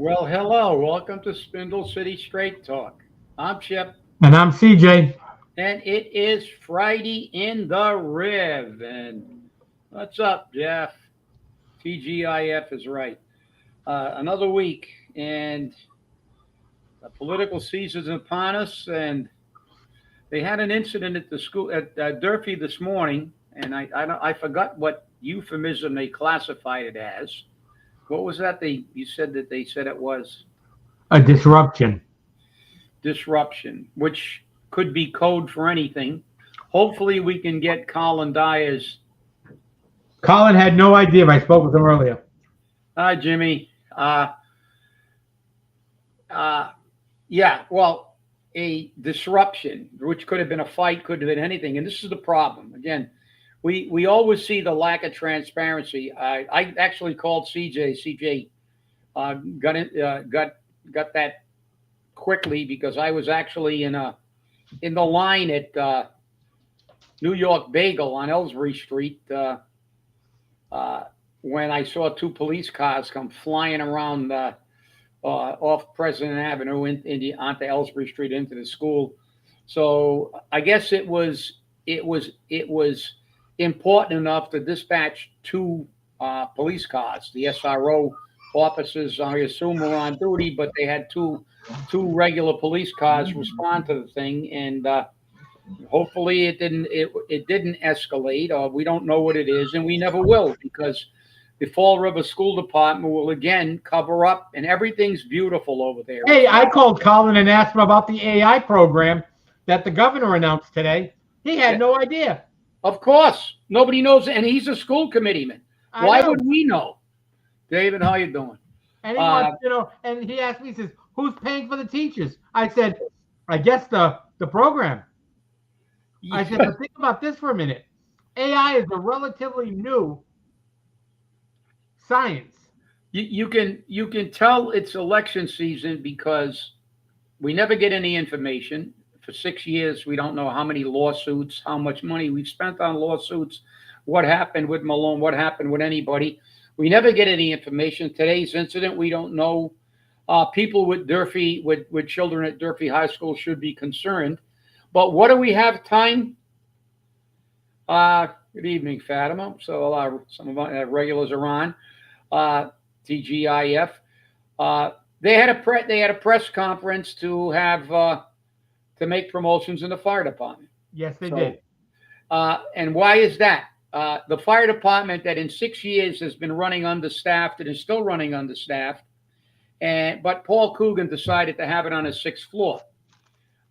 Well, hello. Welcome to Spindle City Straight Talk. I'm Chip, And I'm CJ. and it is Friday in the Riv. And what's up, Jeff? TGIF is right. Another week, and the political season is upon us. And they had an incident at the school at Durfee this morning, and I forgot what euphemism they classified it as. What was that? You said that they said it was A disruption. disruption, which could be code for anything. Hopefully, we can get Colin Dyer's. Colin had no idea. I spoke with him earlier. Hi, Jimmy. Uh, yeah, well, a disruption, which could have been a fight, could have been anything. And this is the problem. Again, we always see the lack of transparency. I actually called CJ. CJ got that quickly because I was actually in the line at New York Bagel on Ellsbury Street when I saw two police cars come flying around off President Avenue onto Ellsbury Street into the school. So I guess it was important enough to dispatch two police cars. The SRO officers, I assume, were on duty, but they had two regular police cars respond to the thing, and hopefully it didn't escalate, or we don't know what it is, and we never will, because the Fall River School Department will again cover up, and everything's beautiful over there. Hey, I called Colin and asked him about the AI program that the governor announced today. He had no idea. Of course, nobody knows, and he's a school committeeman. Why would we know? David, how you doing? And he wants, and he asked me, he says, "Who's paying for the teachers?" I said, "I guess the program." I said, "But think about this for a minute. AI is a relatively new science." You can tell it's election season because we never get any information. For 6 years, we don't know how many lawsuits, how much money we've spent on lawsuits, what happened with Malone, what happened with anybody. We never get any information. Today's incident, we don't know. People with Durfee, with children at Durfee High School should be concerned. But what do we have time? Good evening, Fatima. So some of our regulars are on. TGIF. They had a press conference to have to make promotions in the fire department. Yes, they did. And why is that? The fire department that in 6 years has been running understaffed and is still running understaffed, but Paul Coogan decided to have it on his sixth floor.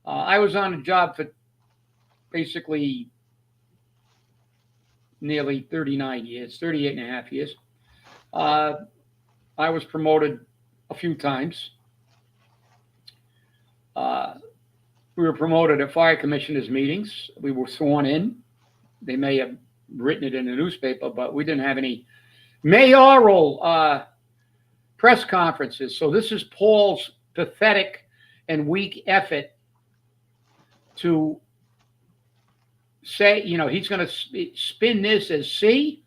I was on a job for basically nearly 39 years, 38 and a half years. I was promoted a few times. We were promoted at fire commissioners' meetings. We were sworn in. They may have written it in the newspaper, but we didn't have any mayoral press conferences. So this is Paul's pathetic and weak effort to say, he's going to spin this as, see,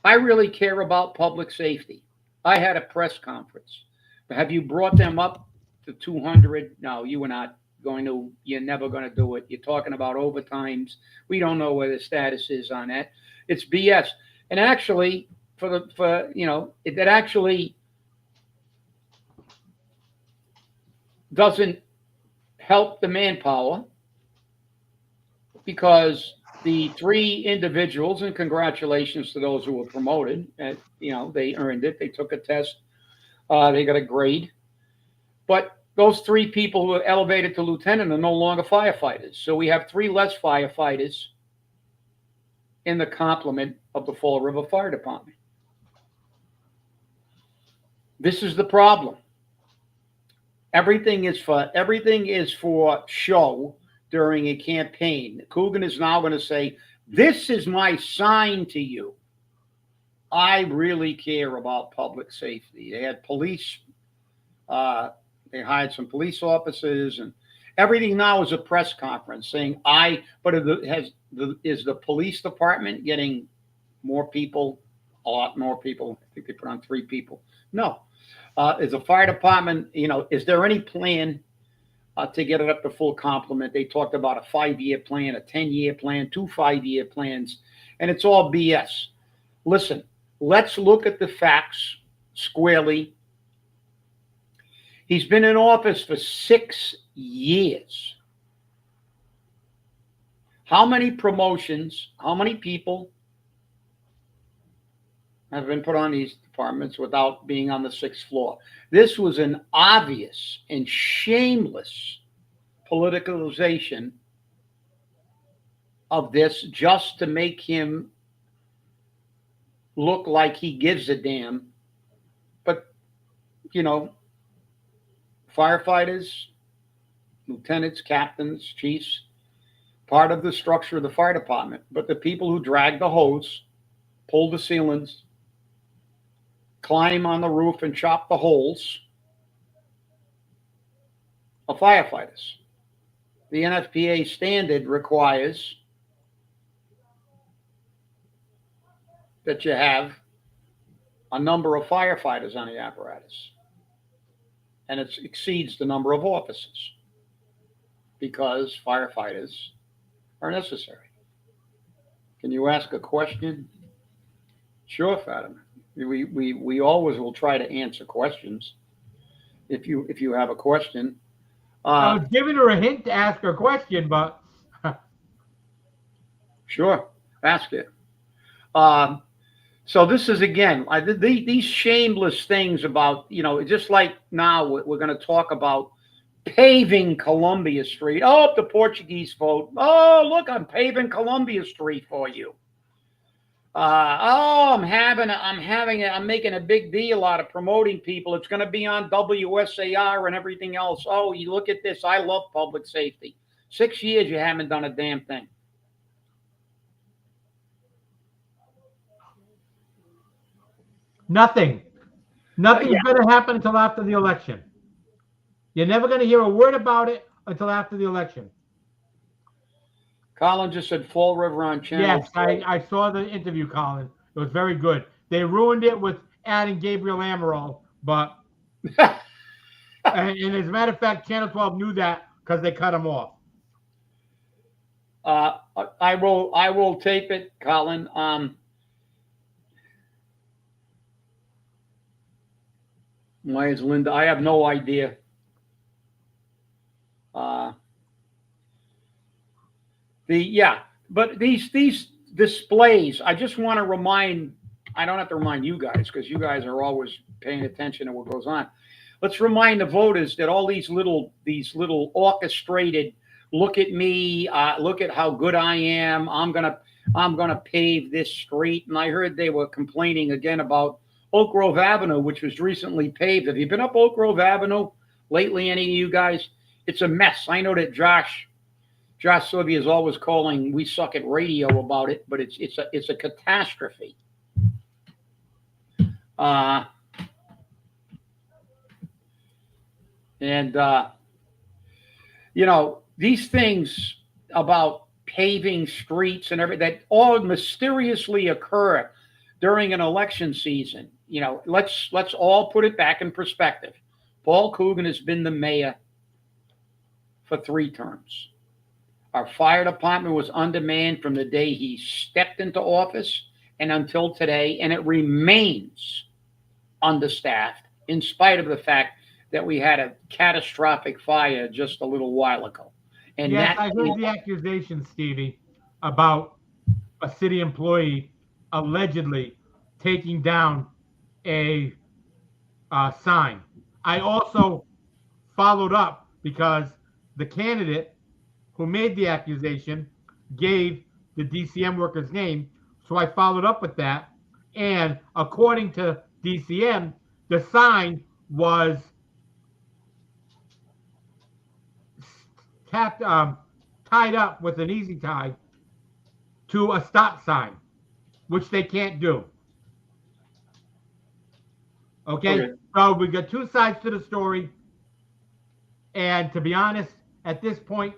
I really care about public safety. I had a press conference. Have you brought them up to 200? No, you were not going to. You're never going to do it. You're talking about overtimes. We don't know where the status is on that. It's BS. And actually, it actually doesn't help the manpower, because the three individuals, and congratulations to those who were promoted, they earned it. They took a test. They got a grade. But those three people who were elevated to lieutenant are no longer firefighters. So we have three less firefighters in the complement of the Fall River Fire Department. This is the problem. Everything is for show during a campaign. Coogan is now going to say, "This is my sign to you. I really care about public safety." They had police. They hired some police officers, and everything now is a press conference saying, But is the police department getting more people? A lot more people. I think they put on 3 people. No, Is the fire department, is there any plan to get it up to full complement? They talked about a 5-year plan, a 10-year plan, 2 5-year plans, and it's all BS. Listen, let's look at the facts squarely. He's been in office for 6 years. How many promotions, how many people have been put on these departments without being on the 6th floor? This was an obvious and shameless politicalization of this just to make him look like he gives a damn. But, firefighters, lieutenants, captains, chiefs, part of the structure of the fire department. But the people who drag the hose, pull the ceilings, climb on the roof and chop the holes are firefighters. The NFPA standard requires that you have a number of firefighters on the apparatus, and it exceeds the number of officers because firefighters are necessary. Can you ask a question? Sure, Fatima. We always will try to answer questions. If you have a question, I was giving her a hint to ask her a question, but sure, ask it. So this is again these shameless things about just like now we're going to talk about paving Columbia Street. Oh, the Portuguese vote. Oh, look, I'm paving Columbia Street for you. I'm making a big deal out of promoting people. It's going to be on WSAR and everything else. Oh, you look at this. I love public safety. 6 years you haven't done a damn thing. Nothing's going to happen until after the election. You're never going to hear a word about it until after the election. Colin just said Fall River on channel. Yes, I saw the interview, Colin. It was very good. They ruined it with adding Gabriel Amaral, but and as a matter of fact, Channel 12 knew that because they cut him off. I will tape it, Colin. Why is Linda? I have no idea. But these displays, I just want to remind, I don't have to remind you guys because you guys are always paying attention to what goes on. Let's remind the voters that all these little orchestrated, look at me, look at how good I am, I'm gonna pave this street. And I heard they were complaining again about Oak Grove Avenue, which was recently paved. Have you been up Oak Grove Avenue lately, any of you guys? It's a mess. I know that Josh Sylvia is always calling we suck at radio about it, but it's a catastrophe. These things about paving streets and everything that all mysteriously occur during an election season. Let's all put it back in perspective. Paul Coogan has been the mayor for 3 terms. Our fire department was undermanned from the day he stepped into office and until today, and it remains understaffed in spite of the fact that we had a catastrophic fire just a little while ago. And yes, I heard the accusation, Stevie, about a city employee allegedly taking down a sign. I also followed up because the candidate who made the accusation gave the DCM worker's name, so I followed up with that. And according to DCM, the sign was tied up with an easy tie to a stop sign, which they can't do. Okay? So we got 2 sides to the story. And to be honest, at this point,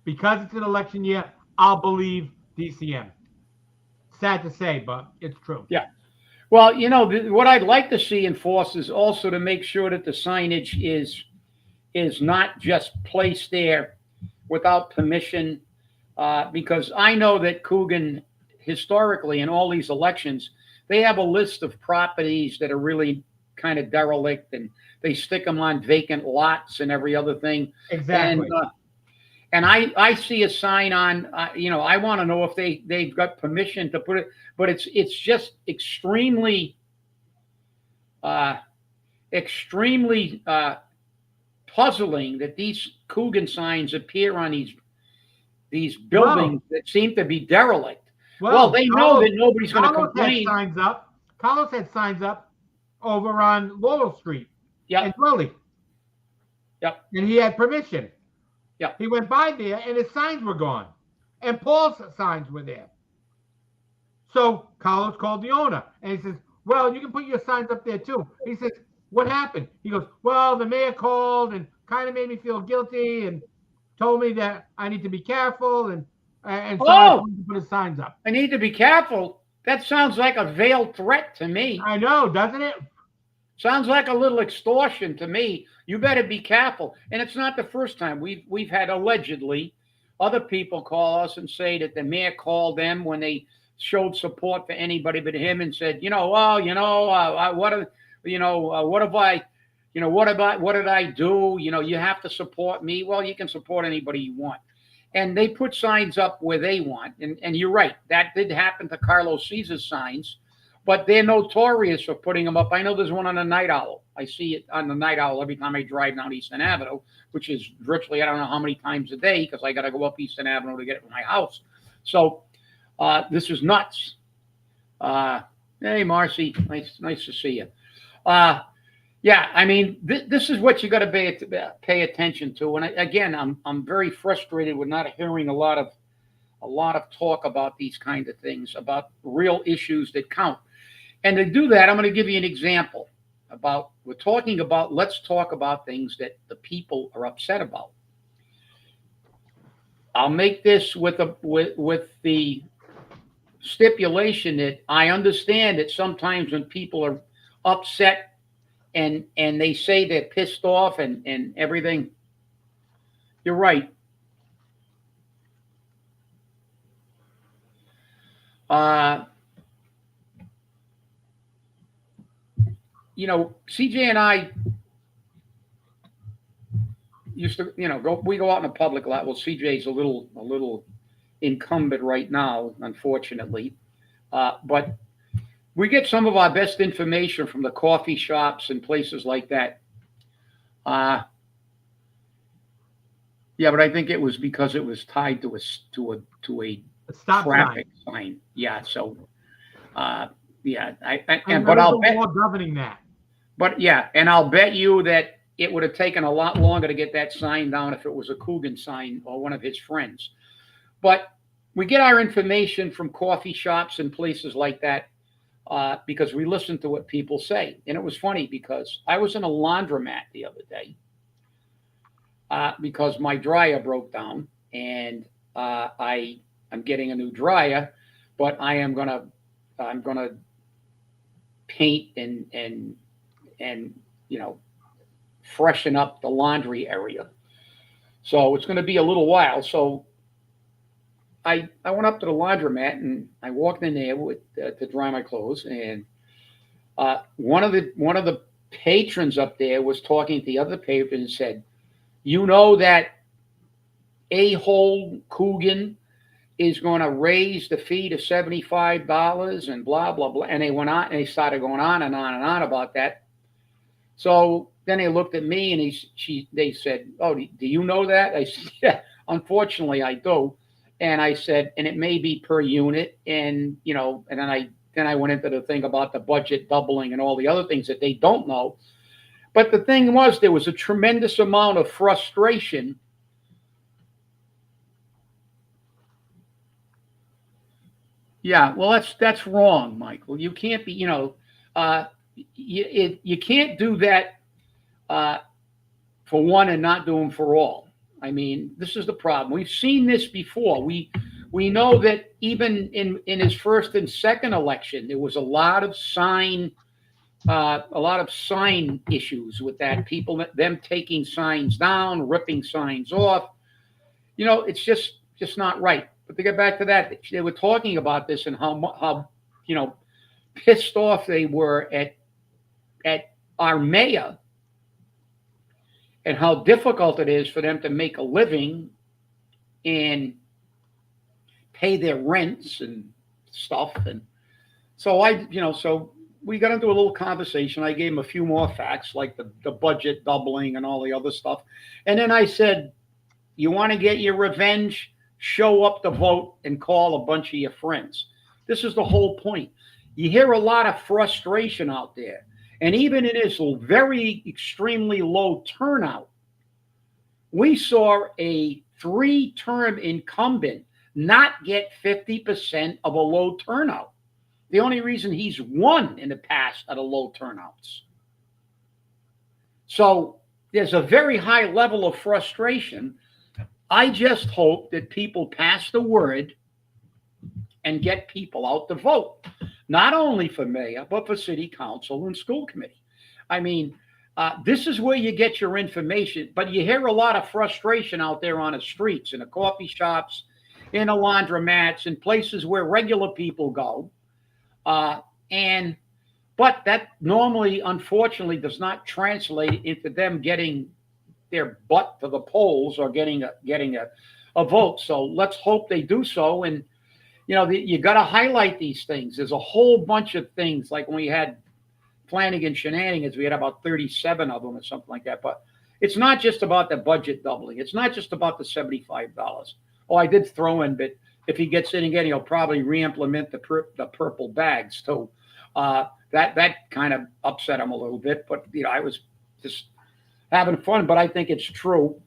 because it's an election year, I'll believe DCM. Sad to say, but it's true. Yeah. Well, what I'd like to see enforced is also to make sure that the signage is not just placed there without permission, because I know that Coogan historically in all these elections they have a list of properties that are really kind of derelict, and they stick them on vacant lots and every other thing. Exactly. And I see a sign on, I want to know if they've got permission to put it, but it's just uh, extremely puzzling that these Coogan signs appear on these Well, buildings that seem to be derelict. Well, well, they know that nobody's going to Carlos had complain. signs up. Carlos had signs up over on Laurel Street in Yep, Dwelly, yep, and he had permission. yep. He went by there, and his signs were gone, and Paul's signs were there. So Carlos called the owner, and he says, "Well, you can put your signs up there too." He says, "What happened?" He goes, "Well, the mayor called and kind of made me feel guilty and told me that I need to be careful, and so I Oh, told him to put his signs up." I need to be careful. That sounds like a veiled threat to me. I know, doesn't it? Sounds like a little extortion to me. You better be careful. And it's not the first time. We've had allegedly other people call us and say that the mayor called them when they showed support for anybody but him and said, what have I, what did I do? You have to support me. Well, you can support anybody you want. And they put signs up where they want. And you're right. That did happen to Carlos Caesar's signs, but they're notorious for putting them up. I know there's one on the Night Owl. I see it on the Night Owl every time I drive down Eastern Avenue, which is virtually, I don't know how many times a day, because I got to go up Eastern Avenue to get to my house. So this is nuts. Hey, Marcy, nice to see you. Yeah, I mean, this is what you got to pay attention to. And again, I'm very frustrated with not hearing a lot of talk about these kind of things, about real issues that count. And to do that, I'm going to give you an example let's talk about things that the people are upset about. I'll make this with the stipulation that I understand that sometimes when people are upset and they say they're pissed off and everything, you're right. CJ and I used to, we go out in the public a lot. Well, CJ's a little incumbent right now, unfortunately. But we get some of our best information from the coffee shops and places like that. Yeah, but I think it was because it was tied to a Stop traffic sign. sign. Yeah, so yeah, But I'll bet more governing that. But yeah, and I'll bet you that it would have taken a lot longer to get that sign down if it was a Coogan sign or one of his friends. But we get our information from coffee shops and places like that because we listen to what people say. And it was funny because I was in a laundromat the other day because my dryer broke down, and I'm getting a new dryer, but I'm gonna paint and freshen up the laundry area. So it's going to be a little while. So I went up to the laundromat and I walked in there to dry my clothes, and one of the patrons up there was talking to the other patron and said, that a-hole Coogan is going to raise the fee to $75 and blah blah blah, and they started going on and on and on about that. So then they looked at me and they said, "Oh, do you know that?" I said, "Yeah, unfortunately I do." And I said, "And it may be per unit." And and then I went into the thing about the budget doubling and all the other things that they don't know. But the thing was, there was a tremendous amount of frustration. Yeah, well, that's wrong, Michael. You can't be, you can't do that for one and not do them for all. I mean, this is the problem. We've seen this before. We know that even in his first and second election, there was a lot of sign issues with that. People, them taking signs down, ripping signs off. It's just not right. But to get back to that, they were talking about this and how pissed off they were at our mayor and how difficult it is for them to make a living and pay their rents and stuff. And so so we got into a little conversation. I gave him a few more facts, like the budget doubling and all the other stuff. And then I said, you want to get your revenge? Show up to vote and call a bunch of your friends. This is the whole point. You hear a lot of frustration out there. And even in this very extremely low turnout, we saw a 3-term incumbent not get 50% of a low turnout. The only reason he's won in the past are the low turnouts. So there's a very high level of frustration. I just hope that people pass the word and get people out to vote, not only for mayor, but for city council and school committee. I mean, this is where you get your information, but you hear a lot of frustration out there on the streets, in the coffee shops, in the laundromats, in places where regular people go. But that normally, unfortunately, does not translate into them getting their butt to the polls or getting a vote. So let's hope they do so. And you got to highlight these things. There's a whole bunch of things, like when we had Flanagan shenanigans, we had about 37 of them or something like that. But it's not just about the budget doubling. It's not just about the $75. Oh, I did throw in, but if he gets in again, he'll probably re-implement the purple bags too. That kind of upset him a little bit, but I was just having fun. But I think it's true.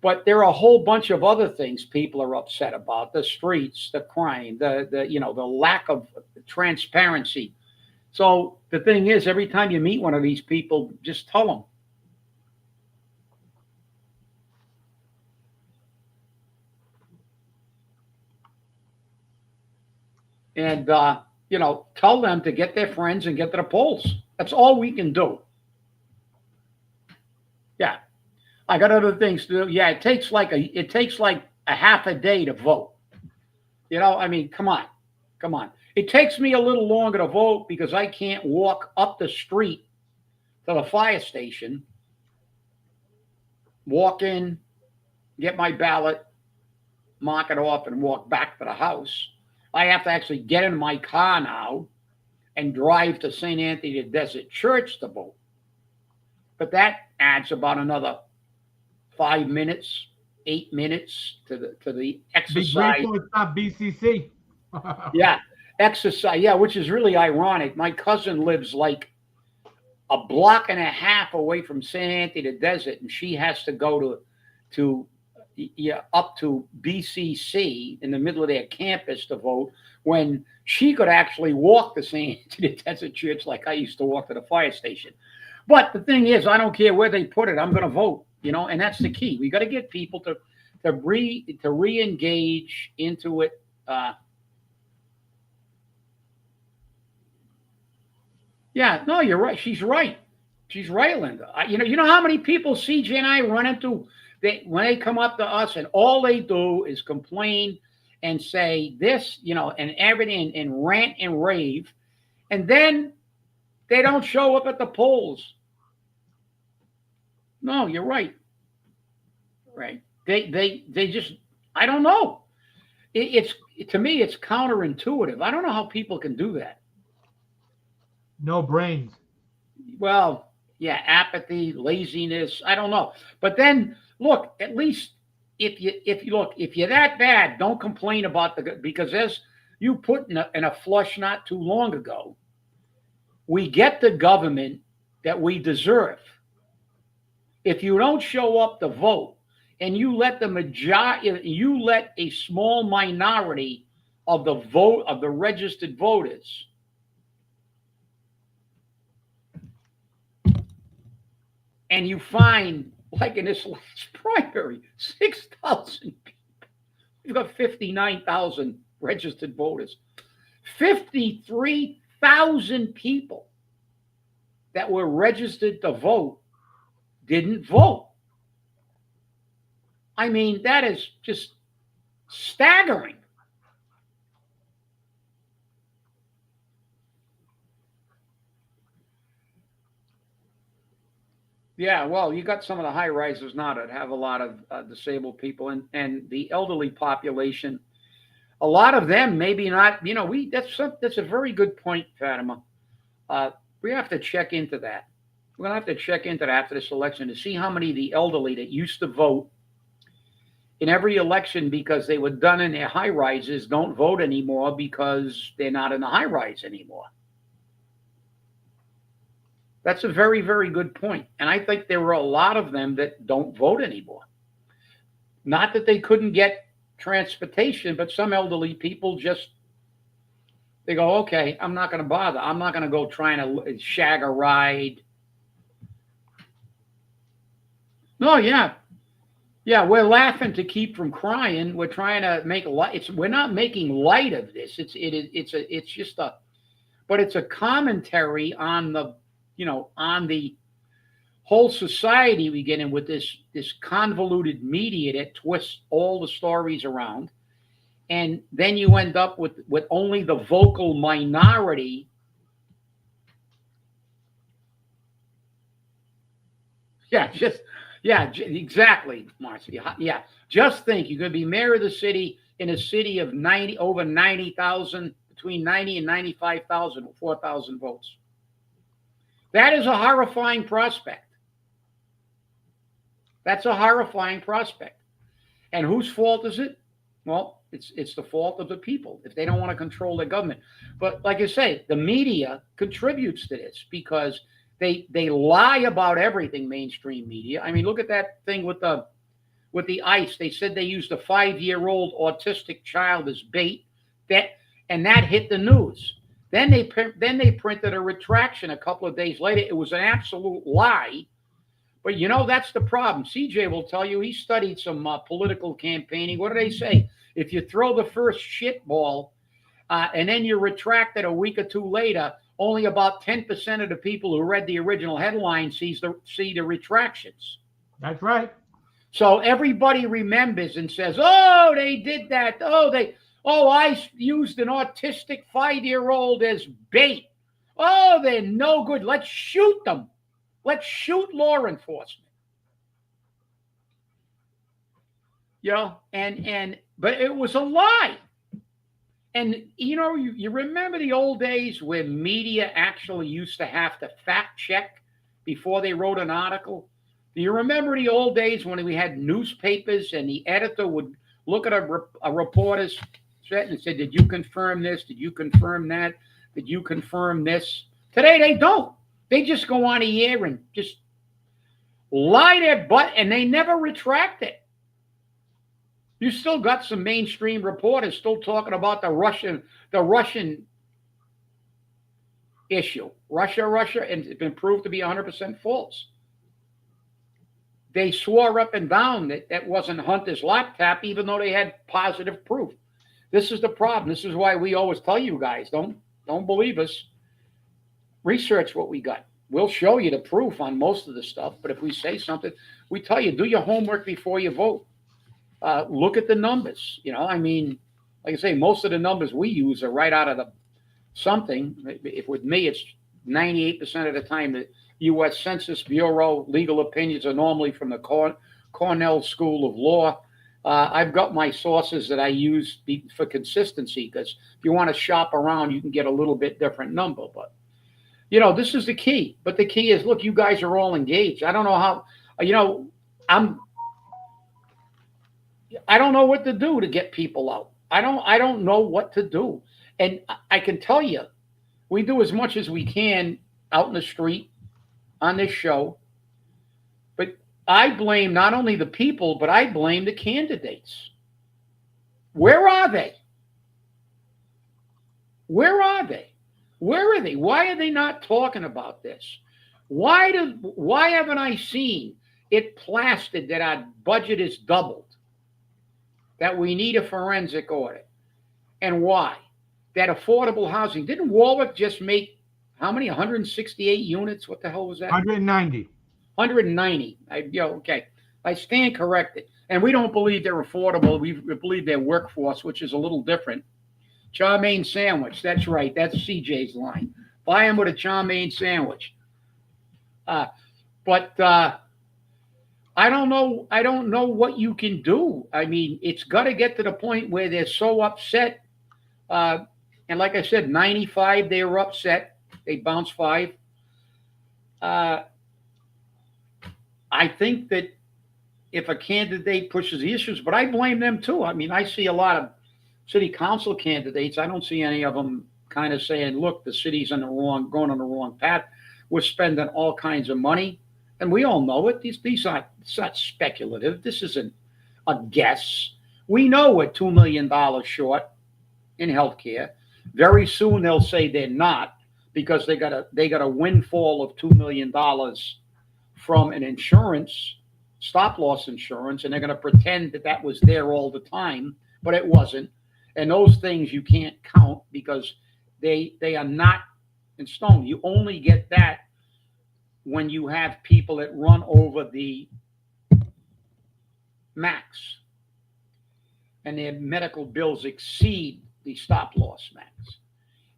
But there are a whole bunch of other things people are upset about: the streets, the crime, the lack of transparency. So the thing is, every time you meet one of these people, just tell them. And tell them to get their friends and get to the polls. That's all we can do. Yeah, I got other things to do. Yeah, it takes like a half a day to vote. I mean, come on. It takes me a little longer to vote because I can't walk up the street to the fire station, walk in, get my ballot, mark it off, and walk back to the house. I have to actually get in my car now and drive to St. Anthony the Desert Church to vote. But that adds about another 5 minutes, 8 minutes to the exercise. Be grateful it's not BCC. Yeah, exercise. Yeah, which is really ironic. My cousin lives like a block and a half away from St. Anthony the Desert, and she has to go to up to BCC in the middle of their campus to vote, when she could actually walk to St. Anthony Desert Church like I used to walk to the fire station. But the thing is, I don't care where they put it, I'm going to vote, and that's the key. We got to get people to re-engage into it. Yeah, no, you're right. She's right. She's right, Linda. You know how many people CJ and I run into when they come up to us and all they do is complain and say this, and everything, and rant and rave, and then they don't show up at the polls. No, you're right. Right? They just, I don't know. It's to me, it's counterintuitive. I don't know how people can do that. No brains. Well, yeah, apathy, laziness. I don't know. But then look, at least if you're that bad, don't complain about because as you put in a flush not too long ago, we get the government that we deserve. If you don't show up to vote and you let a small minority of the registered voters and you find, like in this last primary, 6,000 people we've got 59,000 registered voters. 53,000 people that were registered to vote didn't vote. I mean, that is just staggering. Yeah, well, you got some of the high rises now that have a lot of disabled people and the elderly population. A lot of them maybe not. That's a very good point, Fatima. We have to check into that. We're gonna have to check into that after this election to see how many of the elderly that used to vote in every election because they were done in their high rises don't vote anymore because they're not in the high rise anymore. That's a very, very good point. And I think there were a lot of them that don't vote anymore. Not that they couldn't get transportation, but some elderly people they go, okay, I'm not going to bother. I'm not going to go trying to shag a ride. No, yeah. Yeah, we're laughing to keep from crying. We're trying to make light. We're not making light of this. It's a commentary on the whole society we get in with this convoluted media that twists all the stories around. And then you end up with only the vocal minority. Exactly, Marcy. Yeah, just think you could be mayor of the city in a city of over 90,000, between 90 and 95,000, 4,000 votes. That is a horrifying prospect. That's a horrifying prospect. And whose fault is it? Well, it's the fault of the people if they don't want to control their government. But like I say, the media contributes to this because they lie about everything. Mainstream media. I mean, look at that thing with the ICE. They said they used a 5-year-old autistic child as bait. That hit the news. Then they printed a retraction a couple of days later. It was an absolute lie. But that's the problem. CJ will tell you he studied some political campaigning. What do they say? If you throw the first shit ball and then you retract it a week or two later, only about 10% of the people who read the original headline see the retractions. That's right. So everybody remembers and says, oh, they did that. I used an autistic 5-year-old as bait. Oh, they're no good. Let's shoot them. Let's shoot law enforcement. But it was a lie. And you remember the old days where media actually used to have to fact check before they wrote an article? Do you remember the old days when we had newspapers and the editor would look at a reporter's set and say, did you confirm this? Did you confirm that? Did you confirm this? Today they don't. They just go on the air and just lie their butt and they never retract it. You still got some mainstream reporters still talking about the Russian issue. Russia, and it's been proved to be 100% false. They swore up and down that wasn't Hunter's laptop, even though they had positive proof. This is the problem. This is why we always tell you guys, don't believe us. Research what we got. We'll show you the proof on most of the stuff, but if we say something, we tell you, do your homework before you vote. Look at the numbers. I mean, like I say, most of the numbers we use are right out of something. If with me, it's 98% of the time the U.S. Census Bureau legal opinions are normally from the Cornell School of Law. I've got my sources that I use for consistency because if you want to shop around, you can get a little bit different number. But, this is the key. But the key is, look, you guys are all engaged. I don't know how, I don't know what to do to get people out. I don't know what to do. And I can tell you, we do as much as we can out in the street on this show. But I blame not only the people, but I blame the candidates. Where are they? Where are they? Where are they? Why are they not talking about this? Why haven't I seen it plastered that our budget is doubled? that we need a forensic audit. And why? That affordable housing. Didn't Warwick just make how many? 168 units? What the hell was that? 190. 190. Okay. I stand corrected. And we don't believe they're affordable. We believe they're workforce, which is a little different. Chow mein sandwich. That's right. That's CJ's line. Buy them with a chow mein sandwich. But I don't know. I don't know what you can do. I mean, it's got to get to the point where they're so upset. And like I said, 95, they were upset. They bounced 5. I think that if a candidate pushes the issues, but I blame them too. I mean, I see a lot of city council candidates. I don't see any of them kind of saying, look, the city's going on the wrong path. We're spending all kinds of money. And we all know it. These aren't, it's not speculative. This isn't a guess. We know we're $2 million short in healthcare. Very soon they'll say they're not because they got a windfall of $2 million from an insurance, stop loss insurance, and they're going to pretend that that was there all the time, but it wasn't. And those things you can't count because they are not in stone. You only get that when you have people that run over the max and their medical bills exceed the stop loss max.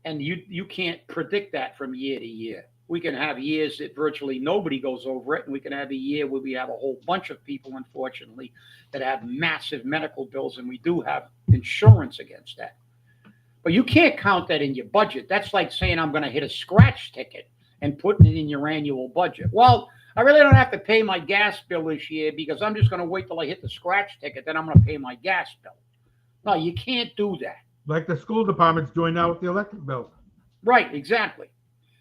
And you can't predict that from year to year. We can have years that virtually nobody goes over it, and we can have a year where we have a whole bunch of people, unfortunately, that have massive medical bills, and we do have insurance against that. But you can't count that in your budget. That's like saying I'm going to hit a scratch ticket and putting it in your annual budget. Well, I really don't have to pay my gas bill this year because I'm just going to wait till I hit the scratch ticket, then I'm going to pay my gas bill. No, you can't do that. Like the school department's doing now with the electric bill. Right, exactly.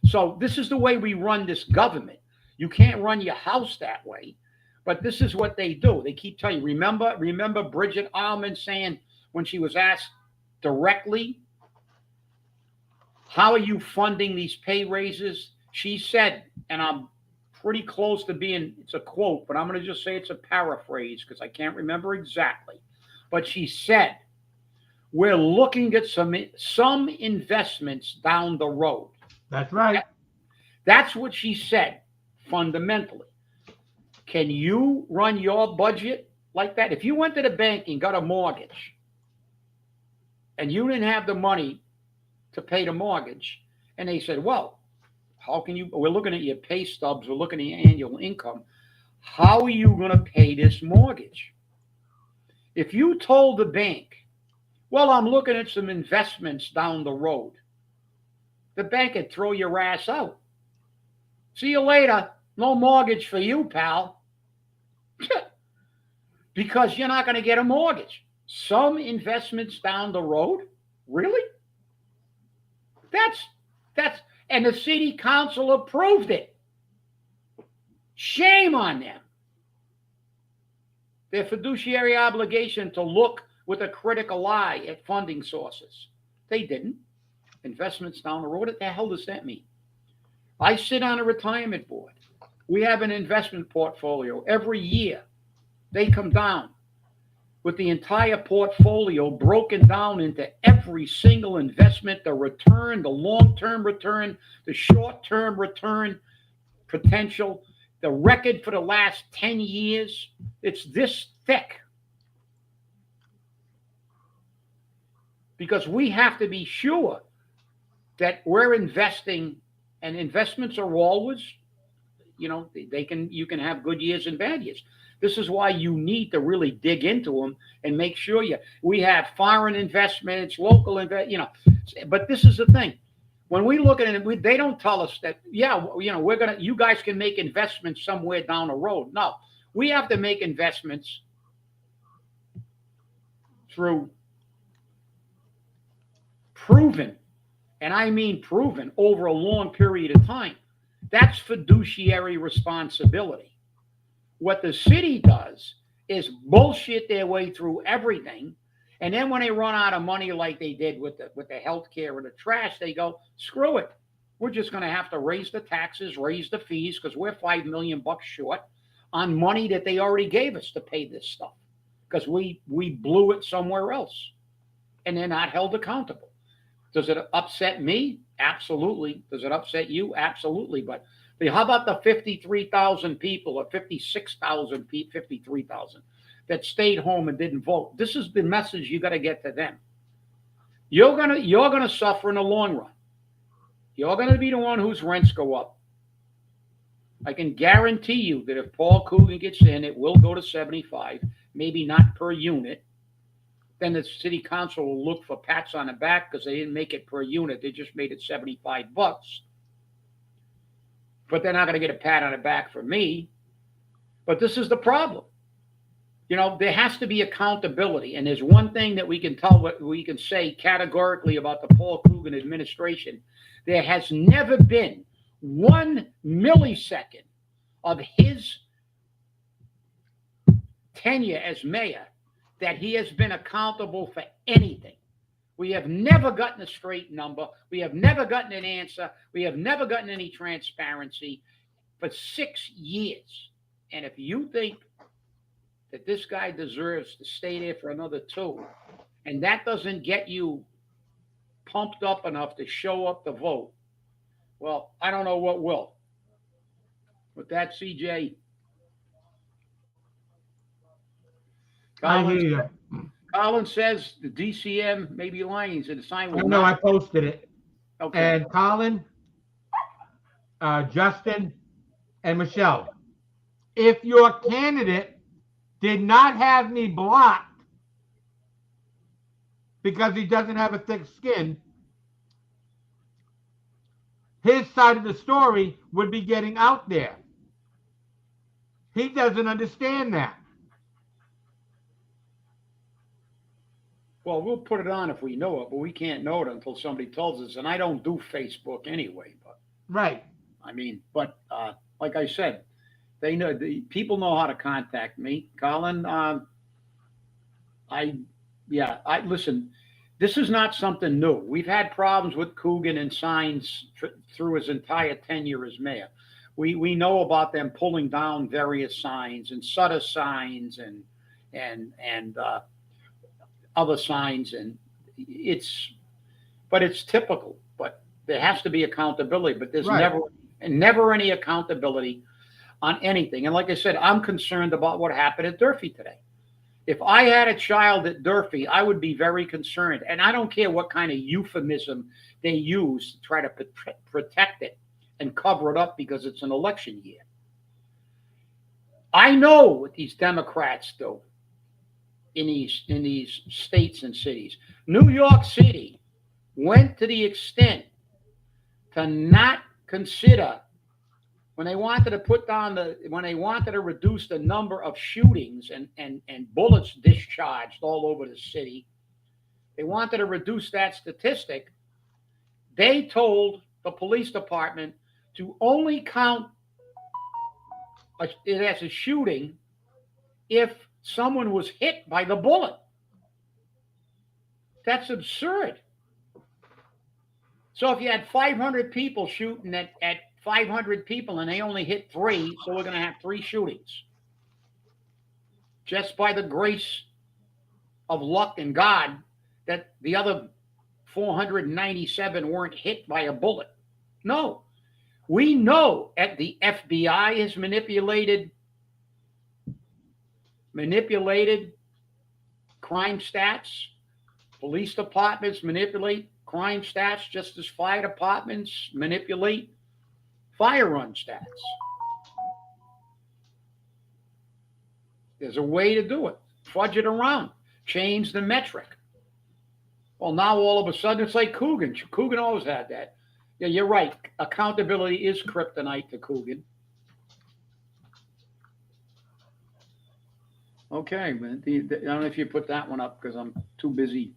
So this is the way we run this government. You can't run your house that way, but this is what they do. They keep telling you. Remember Bridget Almond saying when she was asked directly, how are you funding these pay raises? She said, and I'm pretty close to being, it's a quote, but I'm going to just say it's a paraphrase because I can't remember exactly. But she said, we're looking at some investments down the road. That's right. That's what she said, fundamentally. Can you run your budget like that? If you went to the bank and got a mortgage and you didn't have the money to pay the mortgage, and they said, well, how can you, we're looking at your pay stubs, we're looking at your annual income. How are you going to pay this mortgage? If you told the bank, well, I'm looking at some investments down the road, the bank would throw your ass out. See you later. No mortgage for you, pal. Because you're not going to get a mortgage. Some investments down the road? Really? And the city council approved it. Shame on them. Their fiduciary obligation to look with a critical eye at funding sources. They didn't. Investments down the road, what the hell does that mean? I sit on a retirement board. We have an investment portfolio. Every year, they come down with the entire portfolio broken down into every single investment, the return, the long-term return, the short-term return potential, the record for the last 10 years. It's this thick. Because we have to be sure that we're investing, and investments are always, you can have good years and bad years. This is why you need to really dig into them and make sure we have foreign investments, local but this is the thing. When we look at it, they don't tell us that, you guys can make investments somewhere down the road. No, we have to make investments through proven, and I mean proven, over a long period of time. That's fiduciary responsibility. What the city does is bullshit their way through everything, and then when they run out of money like they did with the healthcare or the trash, they go, screw it. We're just going to have to raise the taxes, raise the fees, because we're $5 million short on money that they already gave us to pay this stuff. because we blew it somewhere else, and they're not held accountable. Does it upset me? Absolutely. Does it upset you? Absolutely. But how about the 53,000 people or 56,000 people, 53,000 that stayed home and didn't vote? This is the message you got to get to them. You're gonna suffer in the long run. You're gonna be the one whose rents go up. I can guarantee you that if Paul Coogan gets in, it will go to 75, maybe not per unit. Then the city council will look for pats on the back because they didn't make it per unit. They just made it $75. But they're not going to get a pat on the back from me. But this is the problem. There has to be accountability. And there's one thing that we can say categorically about the Paul Coogan administration. There has never been 1 millisecond of his tenure as mayor that he has been accountable for anything. We have never gotten a straight number. We have never gotten an answer. We have never gotten any transparency for 6 years. And if you think that this guy deserves to stay there for another 2, and that doesn't get you pumped up enough to show up to vote, well, I don't know what will. With that, CJ. I hear you. Colin says the DCM may be lying. He said the sign was I posted it. Okay. And Colin, Justin, and Michelle, if your candidate did not have me blocked because he doesn't have a thick skin, his side of the story would be getting out there. He doesn't understand that. Well, we'll put it on if we know it, but we can't know it until somebody tells us. And I don't do Facebook anyway. But right. But like I said, they know people know how to contact me. Colin, listen. This is not something new. We've had problems with Coogan and signs through his entire tenure as mayor. We know about them pulling down various signs and Sutter signs and other signs, and it's typical. But there has to be accountability. But there's never any accountability on anything. And like I said, I'm concerned about what happened at Durfee today. If I had a child at Durfee, I would be very concerned. And I don't care what kind of euphemism they use to try to protect it and cover it up because it's an election year. I know what these Democrats do in these states and cities. New York City went to the extent to not consider when they wanted to reduce the number of shootings and bullets discharged all over the city, they wanted to reduce that statistic. They told the police department to only count it as a shooting if someone was hit by the bullet. That's absurd. So if you had 500 people shooting at 500 people and they only hit 3, so we're going to have 3 shootings. Just by the grace of luck and God that the other 497 weren't hit by a bullet. No. We know that the FBI has manipulated crime stats. Police departments manipulate crime stats just as fire departments manipulate fire run stats. There's a way to do it. Fudge it around. Change the metric. Well, now all of a sudden it's like Coogan. Coogan always had that. Yeah, you're right. Accountability is kryptonite to Coogan. Okay, man. I don't know if you put that one up because I'm too busy.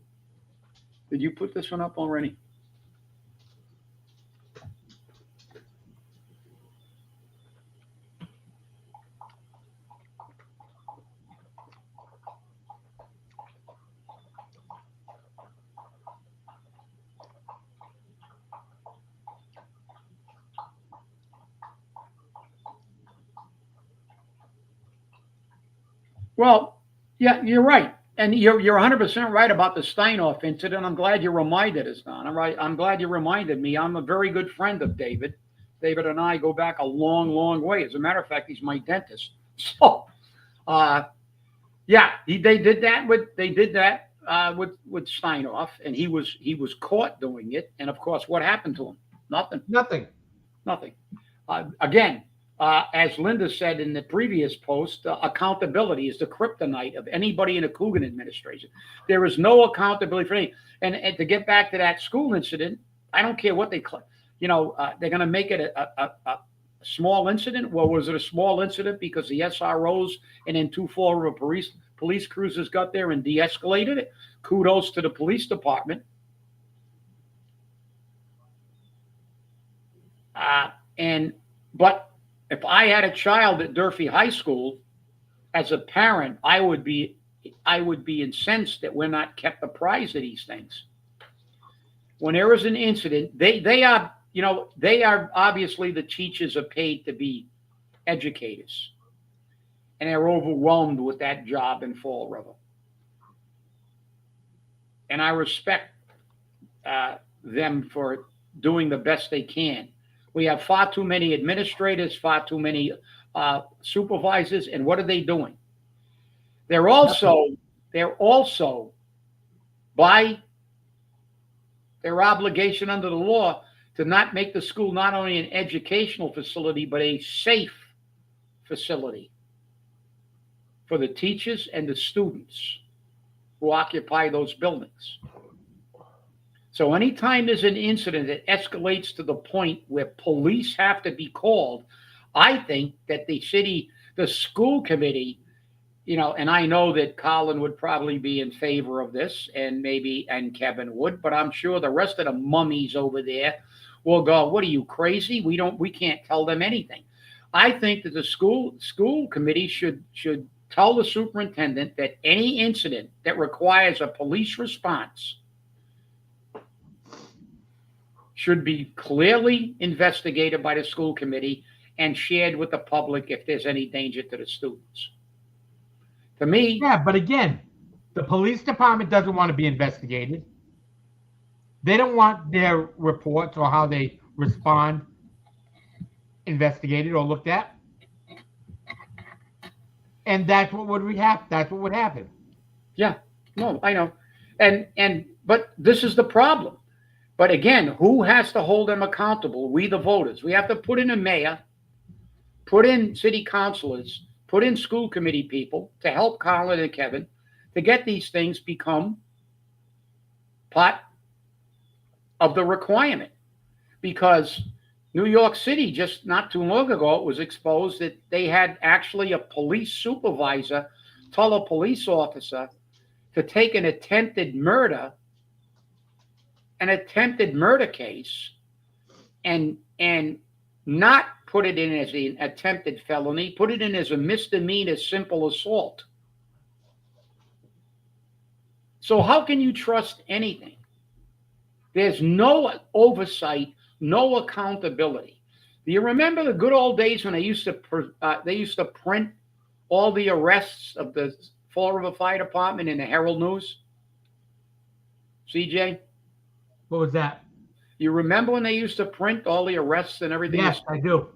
Did you put this one up already? Well, Yeah, you're right. And you're 100% right about the Steinoff incident. I'm glad you reminded us, Don. I'm glad you reminded me. I'm a very good friend of David. David and I go back a long, long way. As a matter of fact, he's my dentist. So, uh, yeah, they did that with Steinoff, and he was caught doing it. And of course, what happened to him? Nothing. Nothing. Nothing. Again, as Linda said in the previous post, accountability is the kryptonite of anybody in a Coogan administration. There is no accountability for anything. And to get back to that school incident, I don't care what they're going to make it a small incident. Well, was it a small incident because the SROs and then two Fall River police cruisers got there and de-escalated it? Kudos to the police department. But if I had a child at Durfee High School, as a parent, I would be incensed that we're not kept apprised of these things. When there is an incident, they are obviously the teachers are paid to be educators, and they're overwhelmed with that job in Fall River. And I respect them for doing the best they can. We have far too many administrators, far too many supervisors, and what are they doing? They're also by their obligation under the law to not make the school not only an educational facility but a safe facility for the teachers and the students who occupy those buildings. So anytime there's an incident that escalates to the point where police have to be called, I think that the school committee, and I know that Colin would probably be in favor of this, and Kevin would, but I'm sure the rest of the mummies over there will go, "What are you, crazy? We can't tell them anything." I think that the school committee should tell the superintendent that any incident that requires a police response should be clearly investigated by the school committee and shared with the public if there's any danger to the students. To me, yeah, but again, the police department doesn't want to be investigated. They don't want their reports or how they respond investigated or looked at. And that's what would happen. Yeah, no, I know. But this is the problem. But again, who has to hold them accountable? We, the voters. We have to put in a mayor, put in city councilors, put in school committee people to help Colin and Kevin to get these things become part of the requirement. Because New York City, just not too long ago, it was exposed that they had actually a police supervisor tell a police officer to take an attempted murder case and not put it in as an attempted felony, put it in as a misdemeanor simple assault. So how can you trust anything? There's no oversight, no accountability. Do you remember the good old days when they used to print all the arrests of the Fall River Fire Department in the Herald News? CJ? What was that? You remember when they used to print all the arrests and everything? Yes, I do.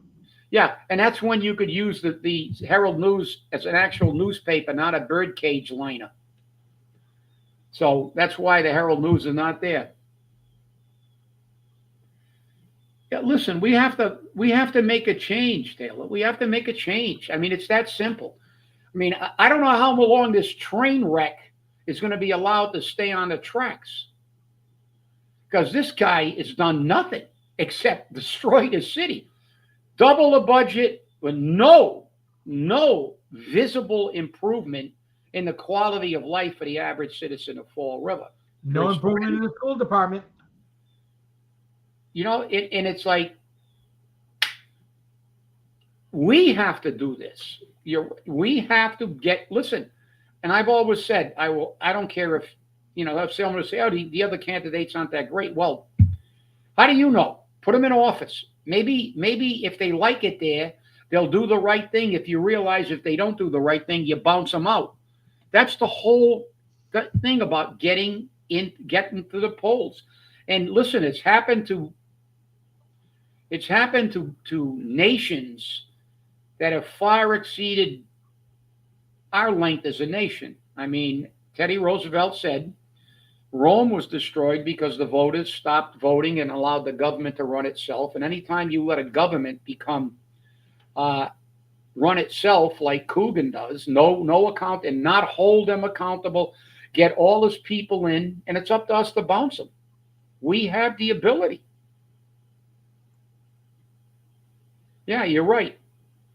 Yeah, and that's when you could use the Herald News as an actual newspaper, not a birdcage liner. So that's why the Herald News is not there. Yeah, listen, we have to make a change, Taylor. We have to make a change. I mean, it's that simple. I mean, I don't know how long this train wreck is going to be allowed to stay on the tracks. Because this guy has done nothing except destroy the city. Double the budget with no visible improvement in the quality of life for the average citizen of Fall River. No improvement in the school department. And it's like, we have to do this. We have to listen. And I've always said, I don't care if someone will say, "Oh, the other candidates aren't that great." Well, how do you know? Put them in office. Maybe if they like it there, they'll do the right thing. If you realize if they don't do the right thing, you bounce them out. That's the whole thing about getting to the polls. And listen, it's happened to nations that have far exceeded our length as a nation. I mean, Teddy Roosevelt said Rome was destroyed because the voters stopped voting and allowed the government to run itself. And anytime you let a government become uh, run itself like Coogan does, no account, and not hold them accountable, get all his people in, and it's up to us to bounce them. We have the ability. Yeah, you're right.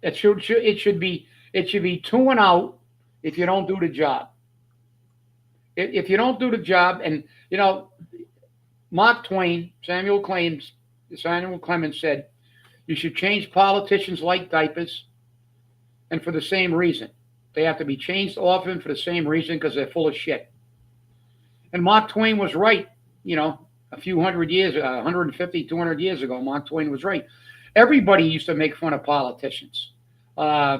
It should be 2 and out if you don't do the job. If you don't do the job, and Mark Twain, Samuel Clemens said, you should change politicians like diapers, and for the same reason. They have to be changed often for the same reason because they're full of shit. And Mark Twain was right. A few hundred years, 150, 200 years ago, Mark Twain was right. Everybody used to make fun of politicians. Uh,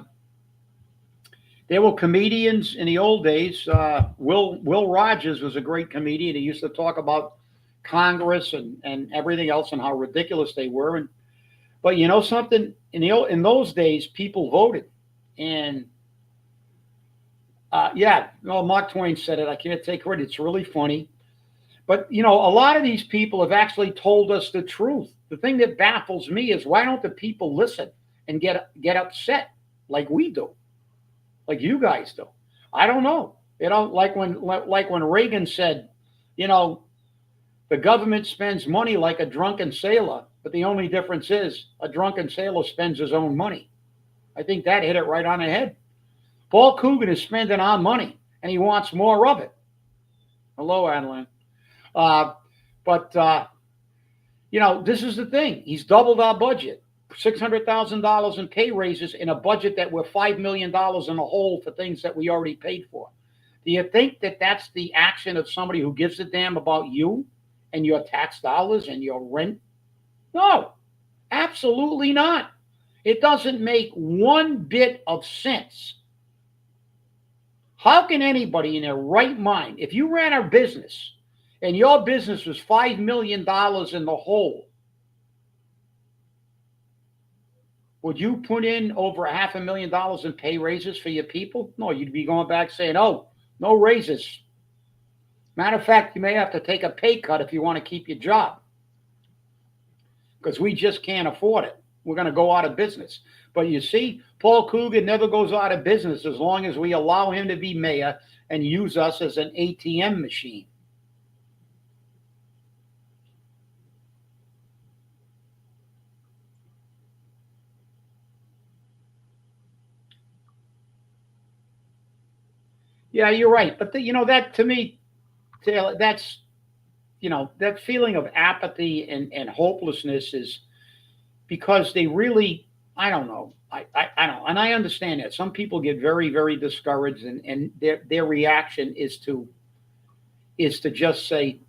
there were comedians in the old days. Will Rogers was a great comedian. He used to talk about Congress and everything else and how ridiculous they were. But you know something? In those days, people voted, and yeah, no, Mark Twain said it. I can't take credit. It's really funny. But a lot of these people have actually told us the truth. The thing that baffles me is why don't the people listen and get upset like we do, like you guys do? I don't know. Like when Reagan said, you know, the government spends money like a drunken sailor, but the only difference is a drunken sailor spends his own money. I think that hit it right on the head. Paul Coogan is spending our money, and he wants more of it. Hello, Adeline. Uh, but this is the thing. He's doubled our budget, $600,000 in pay raises in a budget that we're $5 million in the hole for things that we already paid for. Do you think that that's the action of somebody who gives a damn about you and your tax dollars and your rent? No, absolutely not. It doesn't make one bit of sense. How can anybody in their right mind, if you ran a business and your business was $5 million in the hole, would you put in over $500,000 in pay raises for your people? No, you'd be going back saying, oh, no raises. Matter of fact, you may have to take a pay cut if you want to keep your job because we just can't afford it. We're going to go out of business. But you see, Paul Coogan never goes out of business as long as we allow him to be mayor and use us as an ATM machine. Yeah, you're right. But that to me, Taylor, that's that feeling of apathy and hopelessness is because they really, I don't know. I don't, and I understand that some people get very, very discouraged, and their reaction is to just say,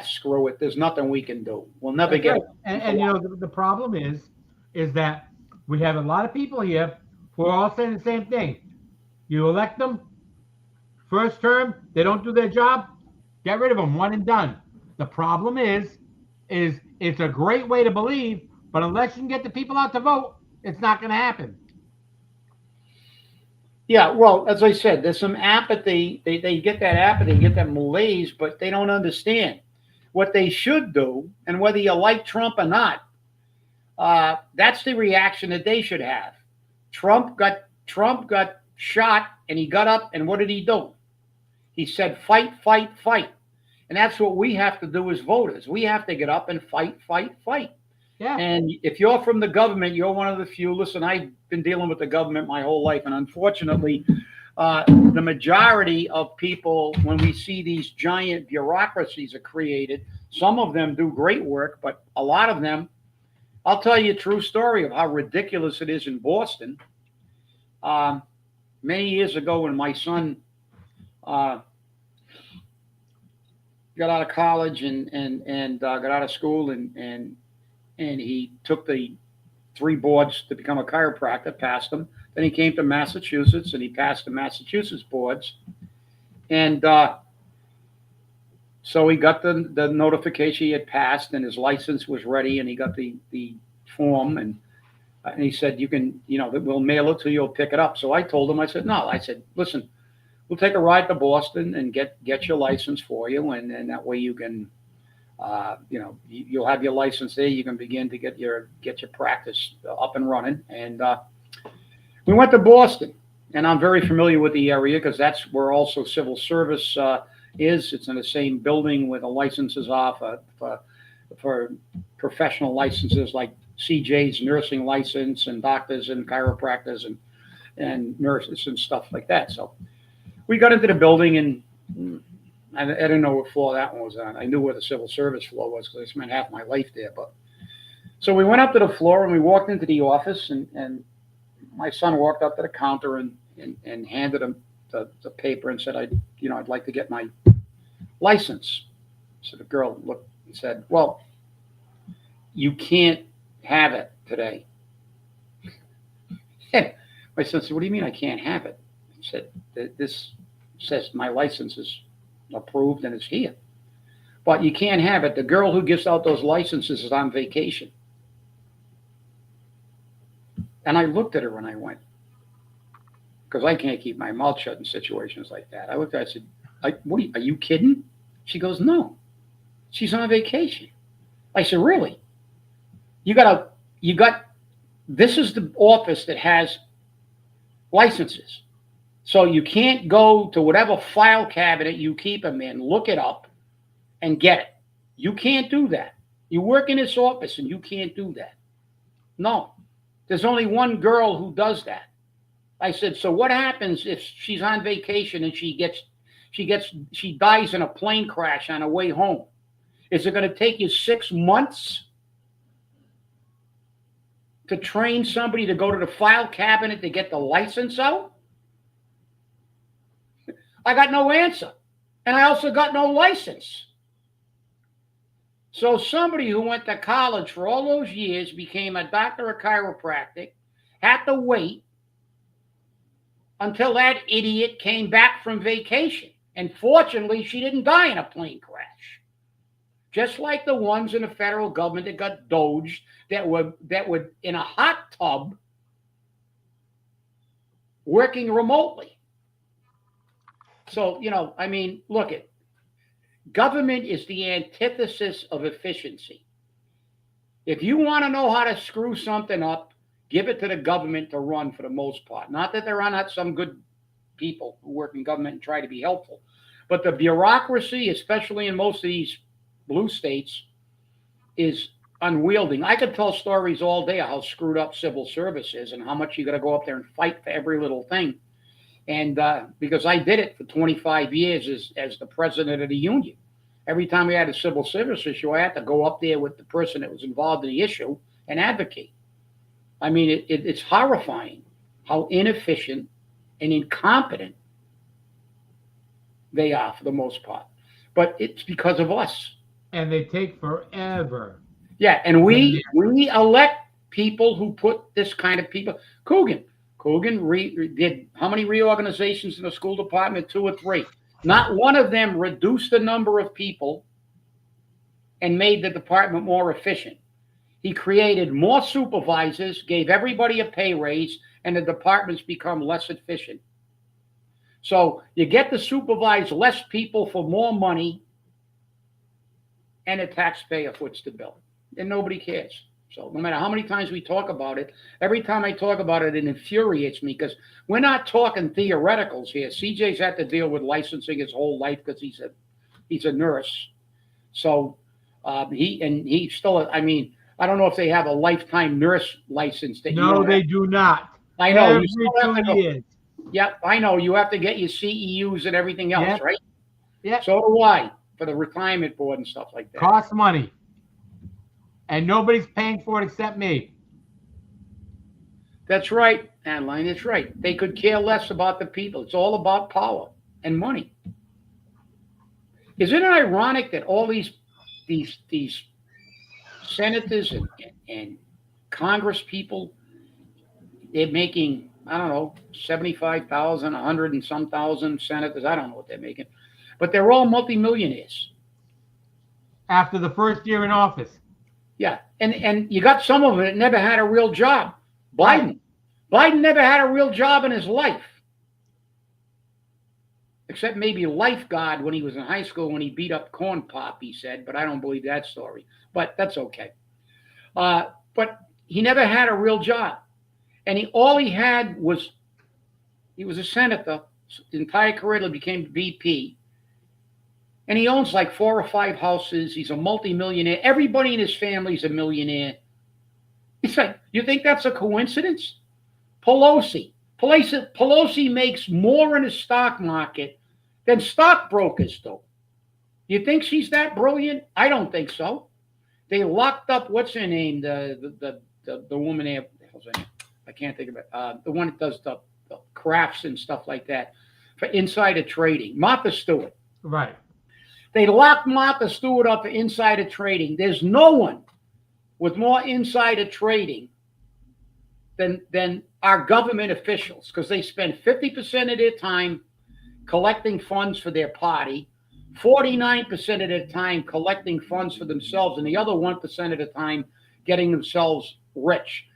screw it. There's nothing we can do. We'll never That's get right. it. And the problem is that we have a lot of people here who are all saying the same thing. You elect them, first term, they don't do their job, get rid of them, one and done. The problem is it's a great way to believe, but unless you can get the people out to vote, it's not going to happen. Yeah, well, as I said, there's some apathy. They get that apathy, get that malaise, but they don't understand what they should do, and whether you like Trump or not, that's the reaction that they should have. Trump got shot, and he got up, and what did he do? He said, "Fight, fight, fight," and that's what we have to do as voters. We have to get up and fight, fight, fight. Yeah. And if you're from the government, you're one of the few. Listen, I've been dealing with the government my whole life, and unfortunately, the majority of people, when we see these giant bureaucracies are created, some of them do great work, but a lot of them, I'll tell you a true story of how ridiculous it is in Boston. Many years ago, when my son uh, got out of college and got out of school and he took the 3 boards to become a chiropractor, passed them. Then he came to Massachusetts and he passed the Massachusetts boards. And so he got the notification he had passed, and his license was ready, and he got the form, and he said, you can, we'll mail it to you, you'll pick it up. So I told him, I said, no, I said, listen, we'll take a ride to Boston and get your license for you, and that way you can, you'll have your license there. You can begin to get your practice up and running. And we went to Boston, and I'm very familiar with the area because that's where also civil service is. It's in the same building where the licenses are for professional licenses like CJ's nursing license and doctors and chiropractors and nurses and stuff like that. So we got into the building, and I didn't know what floor that one was on. I knew where the civil service floor was because I spent half my life there. But so we went up to the floor and we walked into the office, and my son walked up to the counter and handed him the paper and said, I'd like to get my license. So the girl looked and said, well, you can't have it today. My son said, what do you mean I can't have it? He said, this says my license is approved and it's here. But you can't have it. The girl who gives out those licenses is on vacation. And I looked at her and I went, because I can't keep my mouth shut in situations like that. I looked at her, I said, what are you kidding? She goes, no, she's on vacation. I said, really? This is the office that has licenses. So you can't go to whatever file cabinet you keep them in, look it up, and get it. You can't do that. You work in this office and you can't do that. No, there's only one girl who does that. I said, so what happens if she's on vacation and she dies in a plane crash on her way home? Is it going to take you 6 months to train somebody to go to the file cabinet to get the license out? I got no answer. And I also got no license. So somebody who went to college for all those years, became a doctor of chiropractic, had to wait until that idiot came back from vacation. And fortunately, she didn't die in a plane crash. Just like the ones in the federal government that got doged, that were in a hot tub working remotely. So, look it. Government is the antithesis of efficiency. If you want to know how to screw something up, give it to the government to run for the most part. Not that there are not some good people who work in government and try to be helpful. But the bureaucracy, especially in most of these blue states, is unwieldy. I could tell stories all day of how screwed up civil service is and how much you got to go up there and fight for every little thing. And because I did it for 25 years as the president of the union. Every time we had a civil service issue, I had to go up there with the person that was involved in the issue and advocate. I mean, it's horrifying how inefficient and incompetent they are for the most part. But it's because of us. And they take forever. Yeah, and we elect people who put this kind of people. Coogan did how many reorganizations in the school department? 2 or 3. Not one of them reduced the number of people and made the department more efficient. He created more supervisors, gave everybody a pay raise, and the departments become less efficient. So you get to supervise less people for more money, and the taxpayer foots the bill, and nobody cares. So no matter how many times we talk about it, every time I talk about it, it infuriates me because we're not talking theoreticals here. CJ's had to deal with licensing his whole life because he's a nurse. So he still, I mean, I don't know if they have a lifetime nurse license. No, they do not. I know. Every 2 years. Yep, I know. You have to get your CEUs and everything else, right? Yeah. So do I, for the retirement board and stuff like that. Costs money. And nobody's paying for it except me. That's right, Adeline. That's right. They could care less about the people. It's all about power and money. Isn't it ironic that all these senators and Congress people, they're making I don't know, 75,000, 100 and some thousand senators. I don't know what they're making, but they're all multimillionaires. After the first year in office. Yeah, and you got some of them that never had a real job. Right. Biden never had a real job in his life, except maybe a lifeguard when he was in high school when he beat up Corn Pop, he said, but I don't believe that story. But that's okay. But he never had a real job. And all he had was, he was a senator, his entire career he became VP. And he owns like 4 or 5 houses. He's a multimillionaire. Everybody in his family is a millionaire. It's like, you think that's a coincidence? Pelosi makes more in the stock market than stockbrokers do. You think she's that brilliant? I don't think so. They locked up, what's her name? The woman there. I can't think of it. The one that does the crafts and stuff like that for insider trading. Martha Stewart. Right. They locked Martha Stewart up for insider trading. There's no one with more insider trading than our government officials, because they spend 50% of their time collecting funds for their party, 49% of their time collecting funds for themselves, and the other 1% of the time getting themselves rich.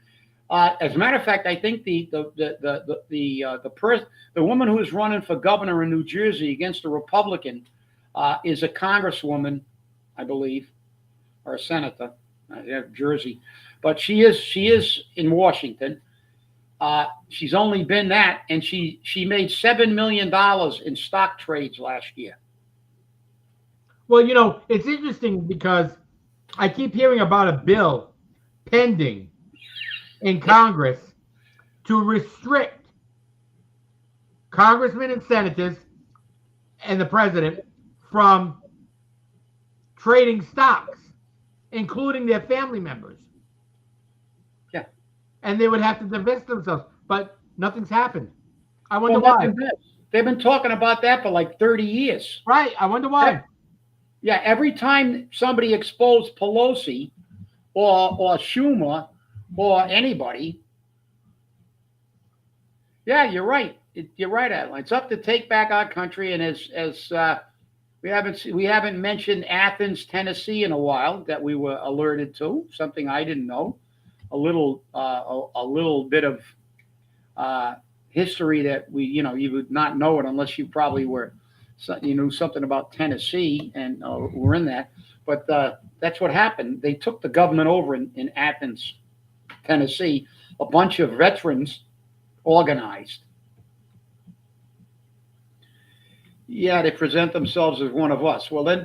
As a matter of fact, I think the woman who is running for governor in New Jersey against a Republican is a congresswoman, I believe, or a senator. Jersey, but she is in Washington. She's only been that, and she made $7 million in stock trades last year. Well, it's interesting because I keep hearing about a bill pending in Congress to restrict congressmen and senators and the president from trading stocks, including their family members. Yeah. And they would have to divest themselves, but nothing's happened. I wonder why. They've been talking about that for like 30 years. Right. I wonder why. Yeah. Every time somebody exposed Pelosi or Schumer or anybody, yeah, you're right. You're right, Adeline. It's up to take back our country, and as we haven't mentioned Athens, Tennessee in a while that we were alerted to, something I didn't know. A little bit of history that you would not know it unless you probably knew something about Tennessee and were in that. But that's what happened. They took the government over in Athens, Tennessee. A bunch of veterans organized. Yeah, they present themselves as one of us. Well, then,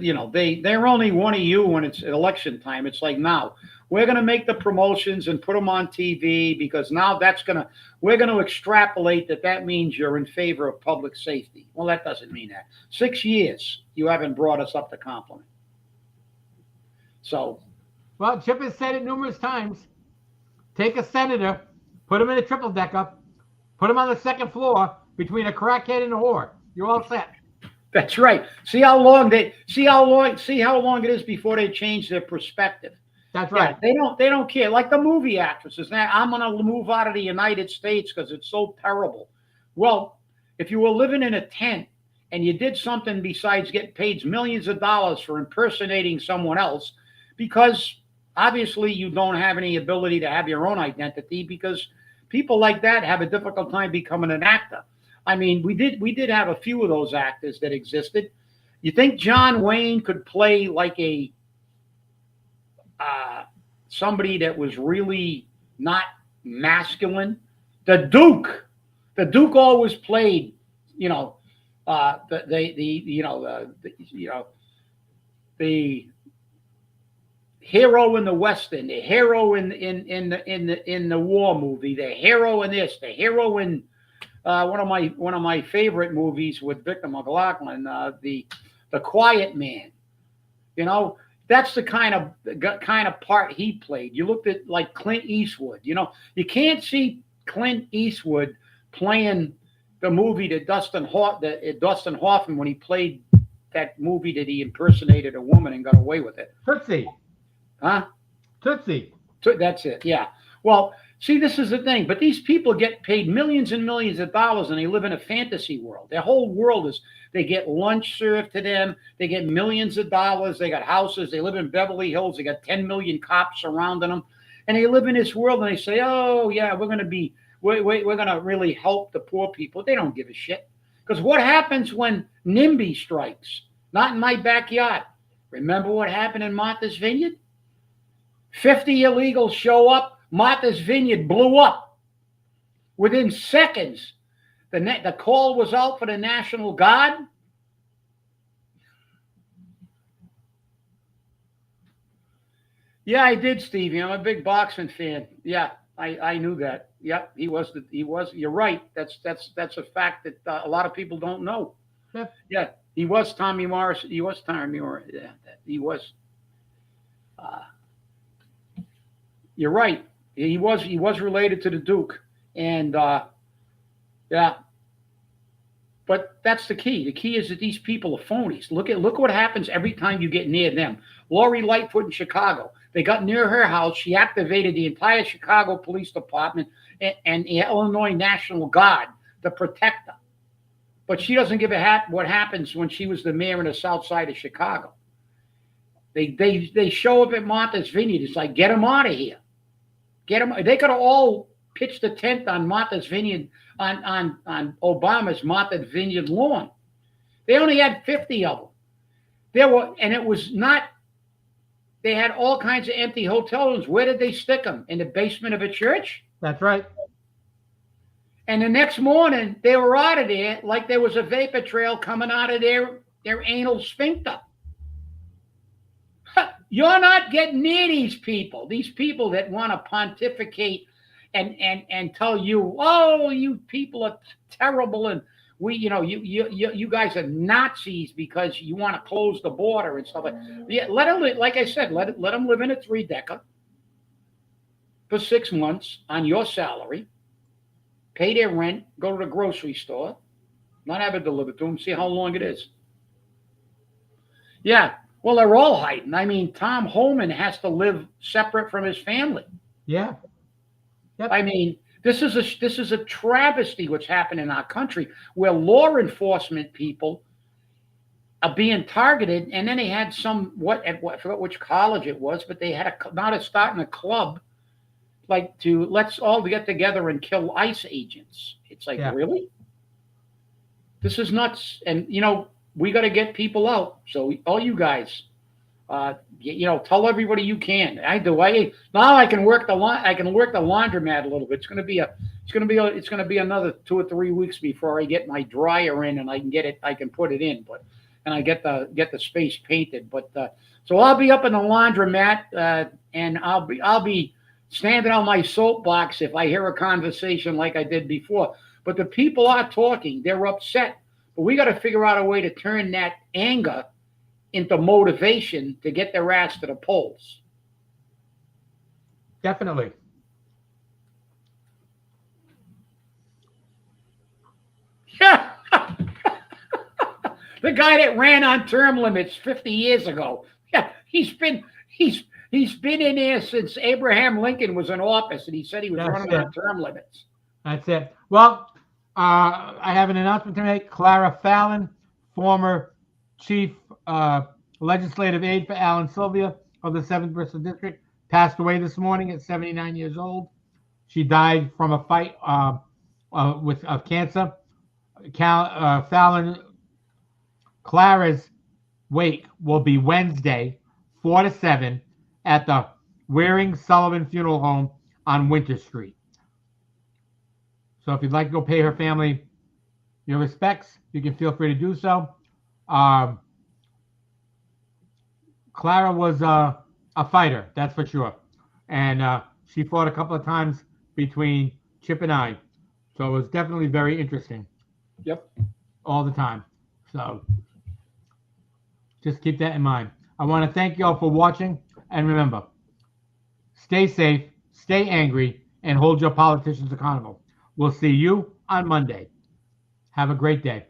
they're only one of you when it's election time. It's like, now we're going to make the promotions and put them on TV, because now we're going to extrapolate that means you're in favor of public safety. Well, that doesn't mean that. 6 years, you haven't brought us up to compliment. So. Well, Chip has said it numerous times. Take a senator, put him in a triple decker, put him on the second floor between a crackhead and a whore. You're all set. That's right. See how long it is before they change their perspective. That's right. Yeah, they don't care. Like the movie actresses. Now, I'm going to move out of the United States because it's so terrible. Well, if you were living in a tent and you did something besides get paid millions of dollars for impersonating someone else, because obviously you don't have any ability to have your own identity, because people like that have a difficult time becoming an actor. I mean, we did have a few of those actors that existed. You think John Wayne could play like a somebody that was really not masculine? The Duke always played, the hero in the Western, the hero in the war movie, the hero in this, the hero in one of my favorite movies with Victor McLaughlin, the Quiet Man. That's the kind of part he played. You looked at like Clint Eastwood. You can't see Clint Eastwood playing the movie that Dustin Hoffman when he played that movie that he impersonated a woman and got away with it. Tootsie. Huh? Tootsie. That's it. Yeah. Well, See, this is the thing. But these people get paid millions and millions of dollars, and they live in a fantasy world. Their whole world is they get lunch served to them. They get millions of dollars. They got houses. They live in Beverly Hills. They got 10 million cops surrounding them, and they live in this world. And they say, "Oh yeah, we're going to really help the poor people." They don't give a shit. Because what happens when NIMBY strikes? Not in my backyard. Remember what happened in Martha's Vineyard? 50 illegals show up. Martha's Vineyard blew up. Within seconds, the call was out for the National Guard. Yeah, I did, Stevie. I'm a big boxing fan. Yeah, I knew that. Yep, he was. You're right. That's a fact that a lot of people don't know. Yep. Yeah, he was Tommy Morris. He was Tommy Morris. Yeah, he was. You're right. He was related to the Duke, and yeah. But that's the key. The key is that these people are phonies. Look what happens every time you get near them. Lori Lightfoot in Chicago. They got near her house. She activated the entire Chicago Police Department and the Illinois National Guard to protect her. But she doesn't give a what happens when she was the mayor in the South Side of Chicago. They show up at Martha's Vineyard. It's like, get them out of here. Get them. They could have all pitched a tent on Martha's Vineyard, on Obama's Martha's Vineyard lawn. They only had 50 of them. It was not. They had all kinds of empty hotel rooms. Where did they stick them? In the basement of a church? That's right. And the next morning, they were out of there like there was a vapor trail coming out of their anal sphincter. You're not getting near these people that want to pontificate and tell you, oh, you people are terrible, and you guys are Nazis because you want to close the border and stuff like that. Yeah, let them, like I said, let them live in a 3-decker for 6 months on your salary, pay their rent, go to the grocery store, not have it delivered to them, see how long it is. Yeah. Well, they're all hiding. I mean, Tom Homan has to live separate from his family. Yeah. Yep. I mean, this is a travesty what's happened in our country, where law enforcement people are being targeted, and then they had I forgot which college it was, but they had now they're starting a club, like let's all get together and kill ICE agents. It's like, really? This is nuts. And we got to get people out. So all you guys, tell everybody you can. I do. Now I can work the laundromat a little bit. It's going to be another 2 or 3 weeks before I get my dryer in and I can put it in. And I get the space painted. But so I'll be up in the laundromat and I'll be standing on my soapbox if I hear a conversation like I did before. But the people are talking. They're upset. But we got to figure out a way to turn that anger into motivation to get their ass to the polls. Definitely. Yeah. The guy that ran on term limits 50 years ago. Yeah, he's been in there since Abraham Lincoln was in office, and he said he was running on term limits. That's it. Well, I have an announcement to make. Clara Fallon, former chief legislative aide for Alan Sylvia of the 7th Bristol District, passed away this morning at 79 years old. She died from a fight with cancer. Clara's wake will be Wednesday, 4 to 7, at the Waring Sullivan Funeral Home on Winter Street. So if you'd like to go pay her family your respects, you can feel free to do so. Clara was a fighter, that's for sure. And she fought a couple of times between Chip and I. So it was definitely very interesting. Yep. All the time. So just keep that in mind. I want to thank you all for watching. And remember, stay safe, stay angry, and hold your politicians accountable. We'll see you on Monday. Have a great day.